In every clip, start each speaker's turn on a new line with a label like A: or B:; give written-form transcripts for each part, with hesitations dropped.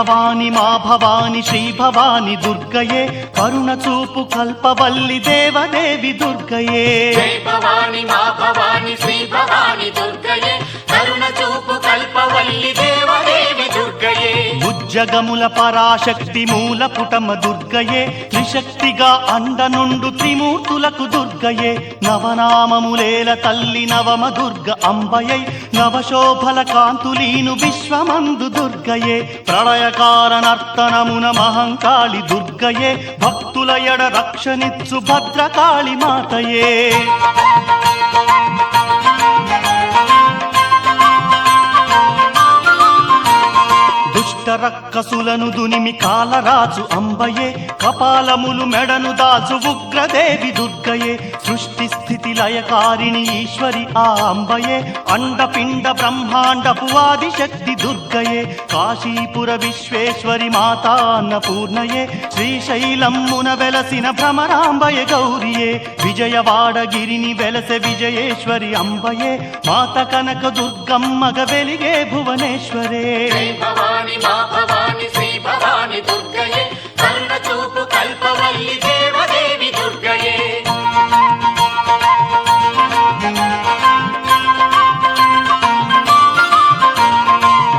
A: భవాని మా భవాని శ్రీ భవాని దుర్గయే కరుణ చూపు కల్పవల్లి దేవదేవి దుర్గయే
B: జై భవాని మా భవాని శ్రీ భవాని దుర్గయే కరుణ చూపు కల్పవల్లి దేవదేవి దుర్గయే
A: ముజ్జగముల పరాశక్తి మూల పుటమ దుర్గయే త్రిశక్తిగా అండనుండు త్రిమూర్తులకు దుర్గయే నవనామములేల తల్లి నవమ దుర్గ అంబయై నవశోభల కాంతులీను విశ్వమందు దుర్గయే ప్రళయకారణర్తనమున మహంకాళి దుర్గయే భక్తుల ఎడ రక్షనిచ్చు భద్రకాళి మాతయే రక్కసులను దునిమి కాలరాజు అంబయే కపాలములు మెడను దాచు ఉగ్రదేవి దుర్గయే సృష్టి స్థితి లయకారిణి ఈశ్వరి ఆ అంబయే అండపిండ బ్రహ్మాండపు ఆదిశక్తి దుర్గయే కాశీపుర విశ్వేశ్వరి మాతా అన్నపూర్ణయే శ్రీశైలమ్మున వెలసిన భ్రమరాంబయ గౌరియే విజయవాడగిరిని వెలసె విజయేశ్వరి అంబయే మాత కనక దుర్గమ్మగ వెలిగే భువనేశ్వరే
B: భవాని శ్రీ భవాని దుర్గయే కరుణ చూపు కల్పవల్లి దేవదేవి దుర్గయే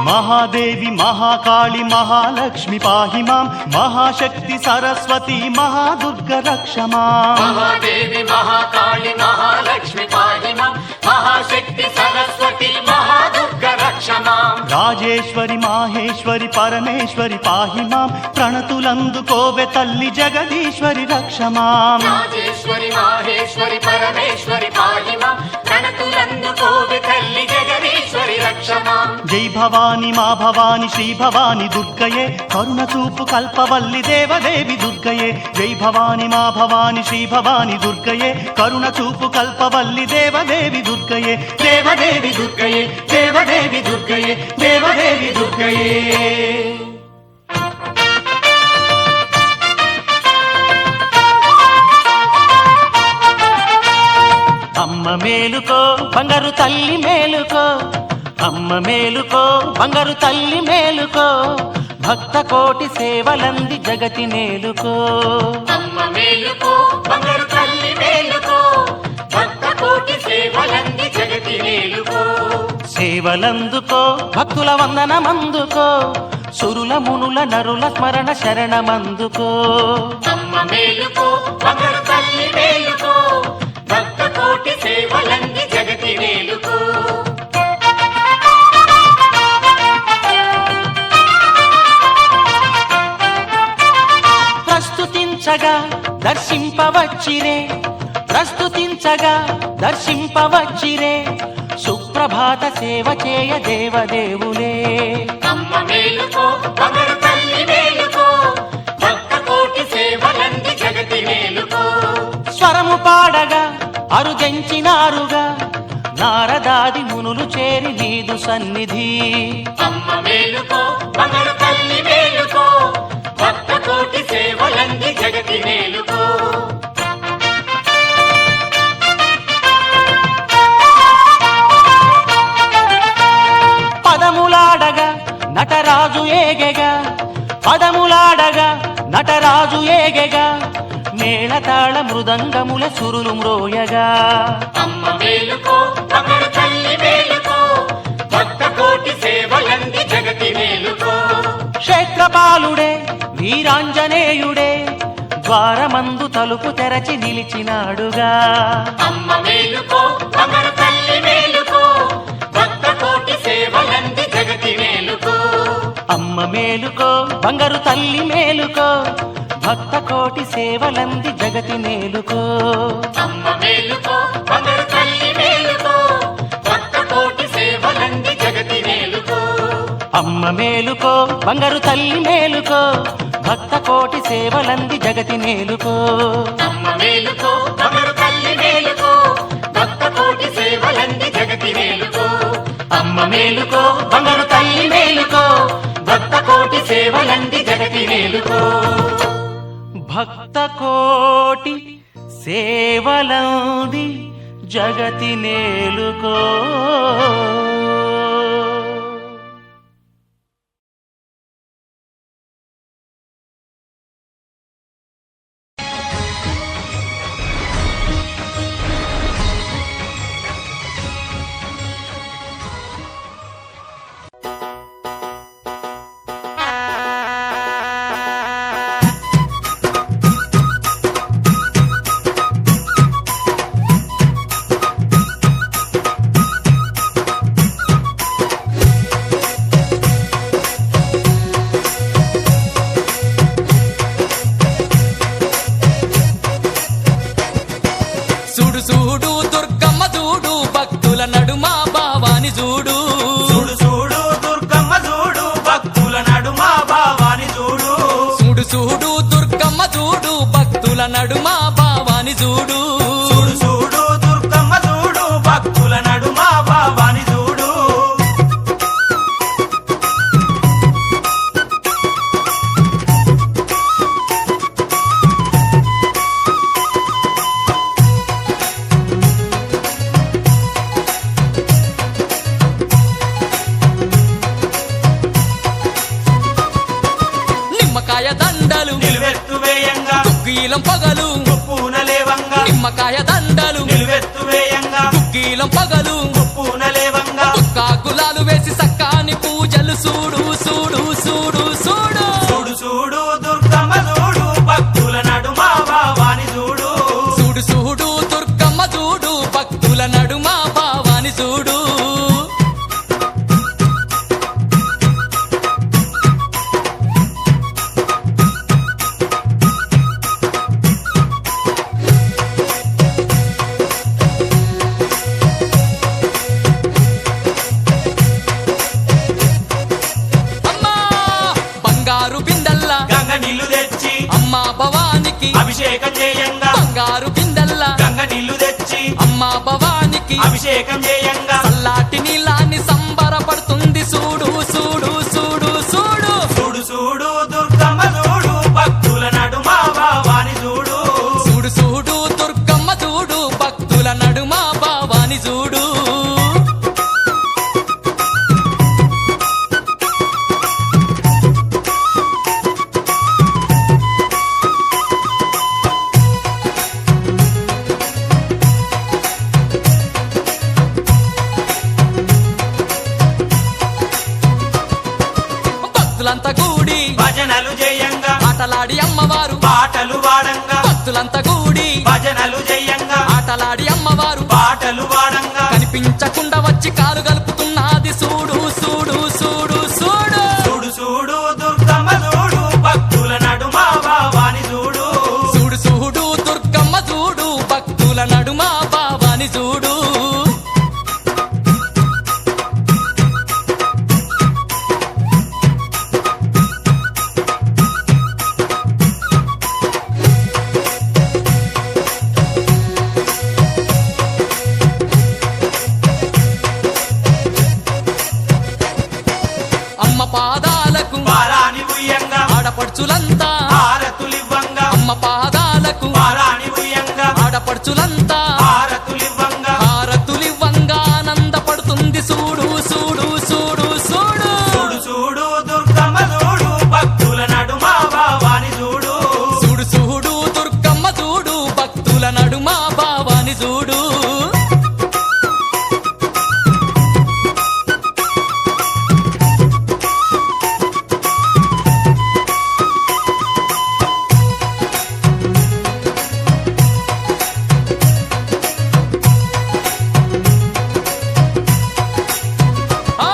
A: మహాదేవి మహాకాళి మహాలక్ష్మి పాహి మాం మహాశక్తి సరస్వతి మహాదుర్గ రక్షమా
B: మహాదేవి మహాకాళి మహాలక్ష్మి పాహి మాం మహాశక్తి సరస్వతి మహాదుర్గ రక్షమా
A: రాజేశ్వరి మాహేశ్వరి పరమేశ్వరి పాహి మాం ప్రణతులందుకోవె తల్లి జగదీశ్వరి రక్షమా
B: రాజేశ్వరి మాహేశ్వరి పరమేశ్వరి పాహి మాం ప్రణతులందుకోవె తల్లి జగదీశ్వరి రక్షమా
A: జై భవాని మా భవాని శ్రీ భవాని దుర్గయే కరుణ చూపు కల్పవల్లి దేవదేవి దుర్గయే జై భవాని మా భవాని శ్రీ భవాని దుర్గయే కరుణ చూపు కల్పవల్లి దేవదేవి దుర్గయే దేవదేవి దుర్గయే దేవదేవి దుర్గయే దేవదేవి దుర్గయే అమ్మ మేలుకో బంగారు తల్లి మేలుకో అమ్మ మేలుకో బంగారు తల్లి మేలుకో భక్త కోటి సేవలంది జగతి నేలుకో
B: అమ్మ మేలుకో బంగారు తల్లి మేలుకో భక్త కోటి సేవలంది జగతి నేలుకో
A: సేవలందుకో భక్తుల వందనమందుకో సురుల మునుల నరుల స్మరణ శరణమందుకో
B: అమ్మ మేలుకో బంగారు తల్లి మేలుకో భక్త కోటి సేవలంది జగతి నేలుకో
A: ప్రస్తుతించగా దర్శింపవచ్చిరే ప్రస్తుతించగా దర్శింపవచ్చిరే సుప్రభాత సేవ చేయ దేవదేవులే
B: అమ్మ మేలుకో బంగారు తల్లి మేలుకో భక్త కోటి సేవలంది జగతి నేలుకో
A: స్వరము పాడగా అరుజంచినారుగా నారదాది మునులు చేరి నీదు సన్నిధి
B: అమ్మ మేలుకో బంగారు తల్లి మేలుకో భక్త కోటి సేవలంది జగతి నేలుకో
A: పదములాడగా నటరాజు ఏగెగా పదములాడగా నటరాజు ఏగెగా మేళతాళ మృదంగముల సురులు మ్రోయగా
B: అమ్మ మేలుకో బంగారు తల్లి మేలుకో భక్త కోటి సేవలంది జగతి నేలుకో
A: క్షేత్రపాలుడే వీరాంజనేయుడే ద్వారమందు తలుపు తెరచి నిలిచినాడుగా
B: అమ్మ మేలుకో బంగారు తల్లి మేలుకో భక్త కోటి సేవలంది జగతి నేలుకో
A: అమ్మ మేలుకో బంగారు తల్లి మేలుకో భక్త కోటి సేవలంది జగతి నేలుకో
B: అమ్మ మేలుకో బంగారు తల్లి మేలుకో భక్త కోటి సేవలంది జగతి నేలుకో
A: అమ్మ మేలుకో బంగారు తల్లి మేలుకో భక్త కోటి సేవలంది జగతి నేలుకో
B: అమ్మ మేలుకో బంగారు తల్లి మేలుకో భక్త కోటి సేవలంది జగతి నేలుకో
A: అమ్మ మేలుకో బంగారు తల్లి మేలుకో
B: భక్త కోటి సేవలంది జగతి నేలుకో
A: భక్త కోటి సేవలంది జగతి నేలుకో
C: చూడు దుర్గమ్మ చూడు భక్తుల నడుమ భావాని చూడు
D: చూడు చూడు దుర్గమ్మ చూడు భక్తుల నడుమ భావాని చూడు
C: చూడు చూడు దుర్గమ్మ చూడు భక్తుల నడుమ భావాని చూడు
D: చూడు చూడు దుర్గమ్మ చూడు భక్తుల నడుమ భావాని చూడు
C: నిమ్మకాయ దండలు
D: నిలువెత్తు వేయంగా
C: కుక్కీలం పగలు
D: పూనలేవంగా
C: నిమ్మకాయ దండలు
D: నిలువెత్తు వేయంగా
C: కుక్కీలం పగలు
D: పూనలేవంగా
C: కాకులాలు వేసి సక్కాని పూజలు చూడు చూడు చూడు చూడు
D: చూడు చూడు దుర్గమ్మ చూడు భక్తుల నడుమ భావాని చూడు
C: చూడు చూడు దుర్గమ్మ చూడు భక్తుల నడుమ భావాని చూడు అమ్మా బంగారు బిందల్లా
D: గంగ నీళ్లు తెచ్చి
C: అమ్మా భవానికి
D: అభిషేకం చేయంగా
C: బంగారు బిందల్లా
D: గంగ నీళ్లు తెచ్చి
C: అమ్మా భవానికి
D: అభిషేకం చేయంగా
C: చల్లాటి నీలాన్ని సంబరపడుతుంది చూడు చూడు చూడు చూడు
D: చూడు చూడు దుర్గమ్మ చూడు భక్తుల నడుమ భావాని చూడు
C: చూడు చూడు దుర్గమ్మ చూడు భక్తుల నడుమ భావాని చూడు భక్తులంతా కూడి
D: భజనలు చేయంగా
C: ఆటలాడి అమ్మవారు
D: పాటలు వాడంగా
C: భక్తులంతా కూడి
D: భజనలు చేయంగా
C: ఆటలాడి అమ్మవారు
D: పాటలు వాడంగా
C: కనిపించకుండా వచ్చి కాలు కలుపుతున్నది చూడు చూడు చూడు చూడు
D: చూడు చూడు దుర్గమ్మ చూడు భక్తుల నడుమ భావాని చూడు
C: చూడు చూడు దుర్గమ్మ చూడు భక్తుల నడుమ భావాని చూడు అమ్మ పాదాలకు
D: పారాని ఉయ్యంగా
C: ఆడపడుచులంతా
D: హారతులివ్వంగా
C: అమ్మ పాదాలకు
D: పారాని ఉయ్యంగా
C: ఆడపడుచులంతా
D: హారతులివ్వంగా
C: హారతులివ్వంగా ఆనందపడుతుంది చూడు చూడు చూడు చూడు
D: చూడు చూడు దుర్గమ్మ చూడు భక్తుల నడుమ భావాని చూడు
C: చూడు చూడు దుర్గమ్మ చూడు భక్తుల నడుమ భావాని చూడు ఆ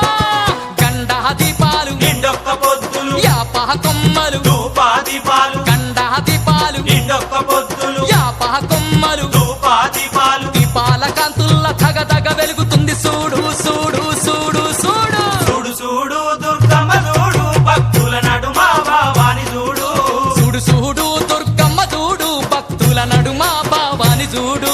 C: గండా దీపాలు
D: నిండొక్క పొద్దులు
C: యాపహ కొమ్మలు
D: ధూపాదీపాలు
C: గండా దీపాలు
D: నిండొక్క పొద్దులు
C: యాపహ కొమ్మలు
D: ధూపాదీపాలు
C: దీపాల కాంతుల్ల తగదగ వెలుగుతుంది చూడు చూడు చూడు చూడు
D: చూడు చూడు దుర్గమ్మ చూడు భక్తుల నడుమ భావాని చూడు
C: చూడు చూడు దుర్గమ్మ చూడు భక్తుల నడుమ భావాని చూడు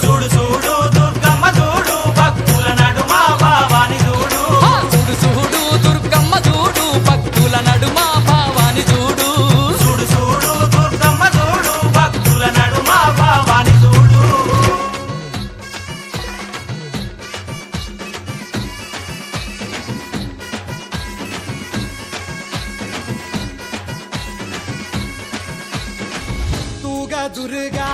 D: చూడు చూడు దుర్గమ్మ చూడు భక్తుల నడుమ భావాని చూడు
C: ఆ చూడు చూడు దుర్గమ్మ చూడు భక్తుల నడుమ భావాని చూడు
D: చూడు చూడు దుర్గమ్మ చూడు భక్తుల నడుమ భావాని చూడు
E: तू ग दुर्गा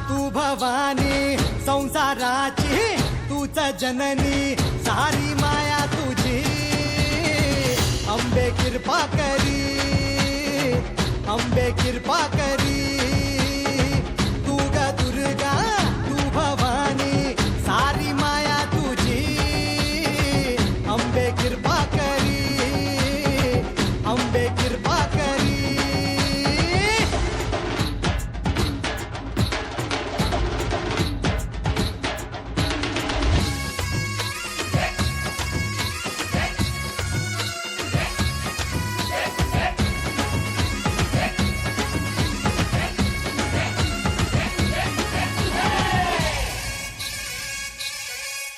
E: तू भवानी संसाराची तूच जननी सारी माया तुझी अंबे कृपा करी अंबे कृपा करी तू ग दुर्गा तू भवानी सारी माया तुझी अंबे कृपा करी अंबे कृपा करी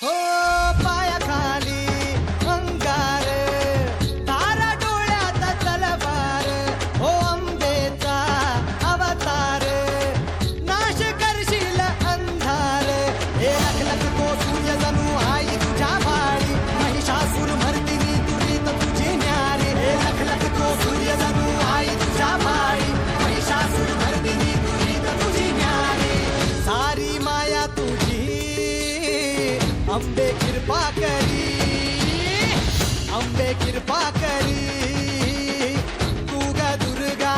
E: हो पायाखाली अंगार तारा डोळ्यात तलवार हो अंबेचा अवतार नाश करशील अंधार हे लख लख तो सूर्य जणू आई तुझ्या भाळी महिषासूर मर्दिनी तुझी तर तुझी न्यारी हे लख लख तो सूर्य जणू आई तुझ्या भाळी महिषासूर मर्दिनी तुझी तर तुझी न्यारी सारी माया तुझी अंबे कृपा करी अंबे कृपा करी तू ग दुर्गा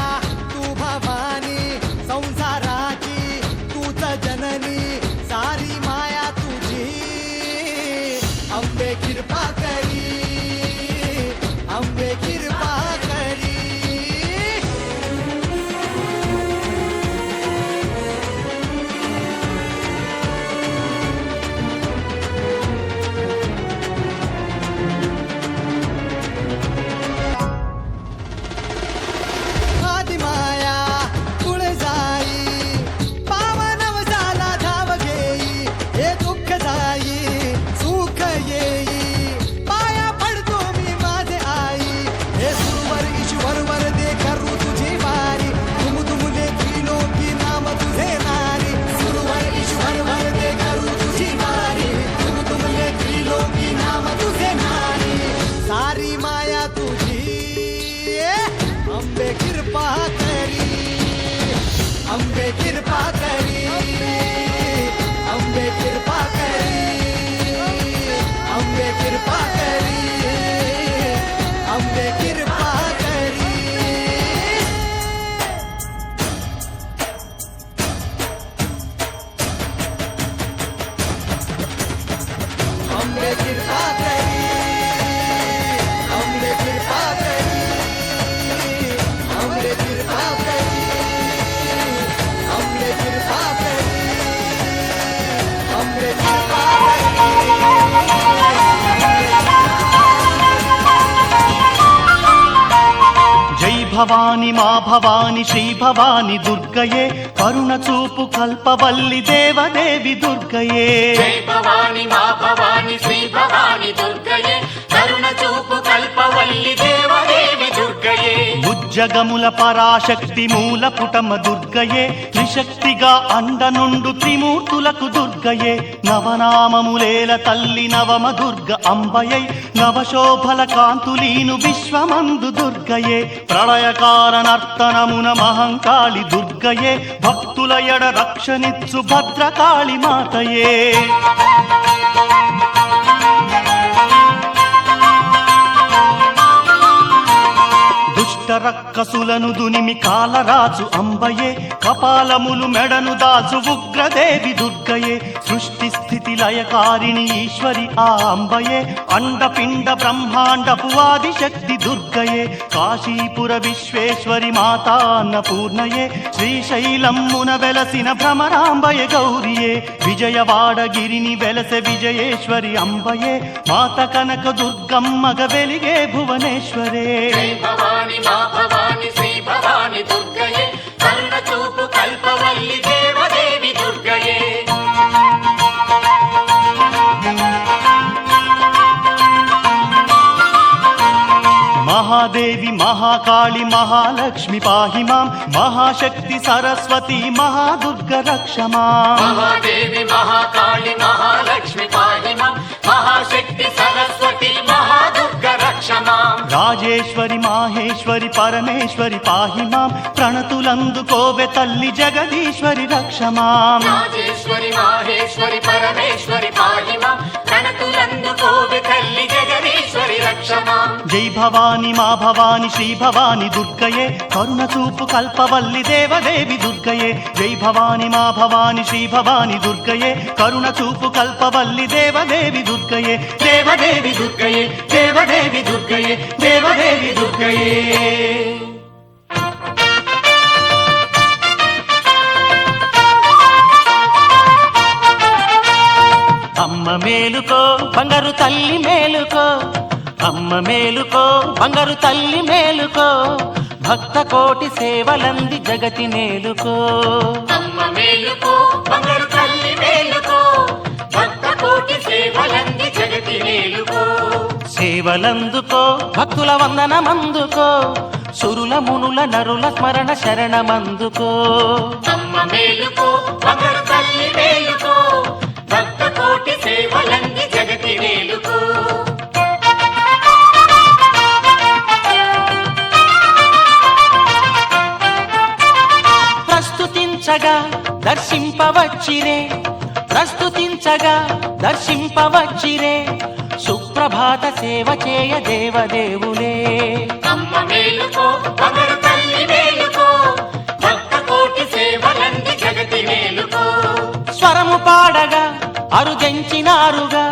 E: तू भवानी संसाराची तूच जननी सारी माया तुझी अंबे कृपा करी अंबे कृपा करी आदिमाया तुळजाई पावनव झाला धाव घेई हे दुःख जाई सुख येई पाया पडतो मी माझे आई हे सुरवर ईश्वर वर दे करू तुझी वारी तुम तुमले त्रिलोकी नाम तुझे नारी सुरवर ईश्वर वर दे करू तुझी वारी तुम तुमले त्रिलोकी नाम तुझे नारी सारी माया तुझी अंबे कृपा करी अंबे कृपा करी अंबे कृपा करी अंबे कृपा करी अंबे कृपा करी अंबे कृपा करी अंबे कृपा करी अंबे कृपा करी अंबे कृपा करी अंबे कृपा
A: జై భవాని మా భవాని శ్రీ భవాని దుర్గయే కరుణ చూపు కల్పవల్లి దేవదేవి దుర్గయే
B: జై భవాని మా భవాని శ్రీ భవాని దుర్గయే కరుణ చూపు కల్పవల్లి దేవదేవి దుర్గయే
A: ముజ్జగముల పరాశక్తి మూల పుటమ దుర్గయే త్రిశక్తిగా అండ నుండు త్రిమూర్తులకు దుర్గయే నవనామములేల తల్లి నవమ దుర్గ అంబయై నవశోభల కాంతులీను విశ్వమందు దుర్గయే ప్రళయకారణర్తనమున మహంకాళి దుర్గయే భక్తుల ఎడ రక్షనిచ్చు భద్రకాళి మాతయే రక్కసులను దునిమి కాలరాజు అంబయే కపాలములు మెడను దాచు ఉగ్రదేవి దుర్గయే సృష్టి స్థితి లయకారిణి ఈశ్వరి ఆ అంబయే అండపిండ బ్రహ్మాండపు ఆదిశక్తి దుర్గయే కాశీపుర విశ్వేశ్వరి మాతా అన్నపూర్ణయే శ్రీశైలమ్మున వెలసిన భ్రమరాంబయ గౌరియే విజయవాడగిరిని వెలసె విజయేశ్వరి అంబయే మాత కనక దుర్గమ్మగ వెలిగే భువనేశ్వరే
B: జై భవాని మా భవాని శ్రీ భవాని దుర్గయే కరుణ చూపు కల్పవల్లి దేవదేవి దుర్గయే
A: మహాదేవి మహాకాళి మహాలక్ష్మి పాహి మాం మహాశక్తి సరస్వతి మహాదుర్గ రక్షమా
B: మహాదేవి మహాకాళి మహాలక్ష్మి పాహి మాం మహాశక్తి సరస్వతి మహాదుర్గ రక్షమాం
A: రాజేశ్వరి మాహేశ్వరి పరమేశ్వరి పాహి మాం ప్రణతులందుకోవె తల్లి జగదీశ్వరి రక్షమాం
B: రాజేశ్వరి మాహేశ్వరి పరమేశ్వరి పాహి మాం ప్రణతులందుకోవె తల్లి జగదీశ్వరి రక్షమాం
A: జై భవాని మా భవాని శ్రీ భవాని దుర్గయే కరుణ చూపు కల్పవల్లి దేవదేవి దుర్గయే జై భవాని మా భవాని శ్రీ భవాని దుర్గయే కరుణ చూపు కల్పవల్లి దేవదేవి దుర్గయే దేవదేవి దుర్గయే దేవదేవి దుర్గయే దేవదేవి దుర్గయే అమ్మ మేలుకో బంగారు తల్లి మేలుకో అమ్మ మేలుకో బంగారు తల్లి మేలుకో భక్త కోటి సేవలంది జగతి నేలుకో
B: అమ్మ మేలుకో బంగారు తల్లి మేలుకో భక్త కోటి సేవలంది
A: సేవలందుకో భక్తుల వందనమందుకో సురుల మునుల నరుల స్మరణ శరణమందుకో
B: అమ్మ మేలుకో బంగారు తల్లి మేలుకో భక్త కోటి సేవలంది జగతి మేలుకో
A: ప్రస్తుతించగా దర్శింపవచ్చిరే ప్రస్తుతించగా దర్శింపవచ్చిరే సుప్రభాత సేవ చేయ దేవదేవులే
B: అమ్మ మేలుకో బంగారు తల్లి మేలుకో భక్త కోటి సేవలంది జగతి మేలుకో
A: స్వరము పాడగా అరుదెంచినారుగా